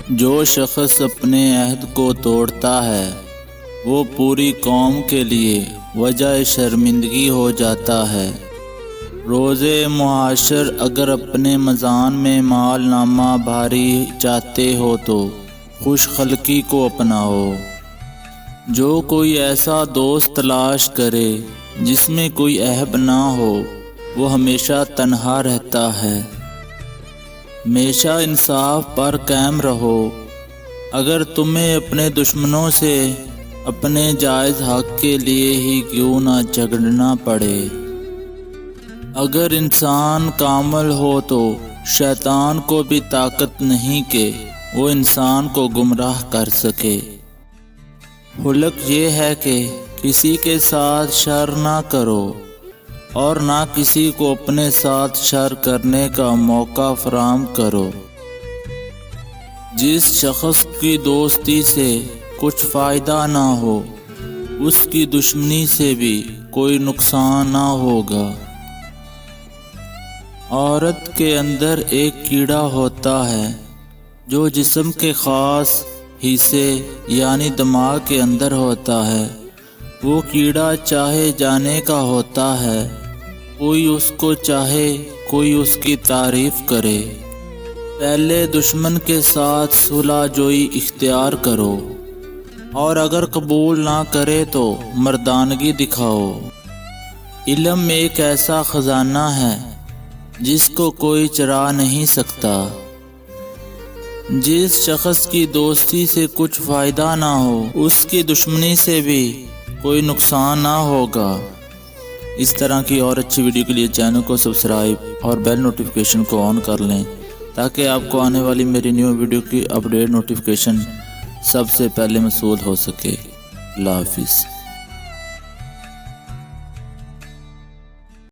جو شخص اپنے عہد کو توڑتا ہے وہ پوری قوم کے لیے وجہ شرمندگی ہو جاتا ہے۔ روز محاشر اگر اپنے میزان میں مال نامہ بھاری چاہتے ہو تو خوش خلقی کو اپناؤ۔ جو کوئی ایسا دوست تلاش کرے جس میں کوئی عیب نہ ہو وہ ہمیشہ تنہا رہتا ہے۔ ہمیشہ انصاف پر قائم رہو، اگر تمہیں اپنے دشمنوں سے اپنے جائز حق کے لیے ہی کیوں نہ جھگڑنا پڑے۔ اگر انسان کامل ہو تو شیطان کو بھی طاقت نہیں کہ وہ انسان کو گمراہ کر سکے۔ خلق یہ ہے کہ کسی کے ساتھ شر نہ کرو اور نہ کسی کو اپنے ساتھ شر کرنے کا موقع فراہم کرو۔ جس شخص کی دوستی سے کچھ فائدہ نہ ہو اس کی دشمنی سے بھی کوئی نقصان نہ ہوگا۔ عورت کے اندر ایک کیڑا ہوتا ہے جو جسم کے خاص حصے یعنی دماغ کے اندر ہوتا ہے۔ وہ کیڑا چاہے جانے کا ہوتا ہے، کوئی اس کو چاہے کوئی اس کی تعریف کرے۔ پہلے دشمن کے ساتھ صلح جوئی اختیار کرو اور اگر قبول نہ کرے تو مردانگی دکھاؤ۔ علم ایک ایسا خزانہ ہے جس کو کوئی چرا نہیں سکتا۔ جس شخص کی دوستی سے کچھ فائدہ نہ ہو اس کی دشمنی سے بھی کوئی نقصان نہ ہوگا۔ اس طرح کی اور اچھی ویڈیو کے لیے چینل کو سبسکرائب اور بیل نوٹیفیکیشن کو آن کر لیں تاکہ آپ کو آنے والی میری نیو ویڈیو کی اپڈیٹ نوٹیفیکیشن سب سے پہلے موصول ہو سکے۔ اللہ حافظ۔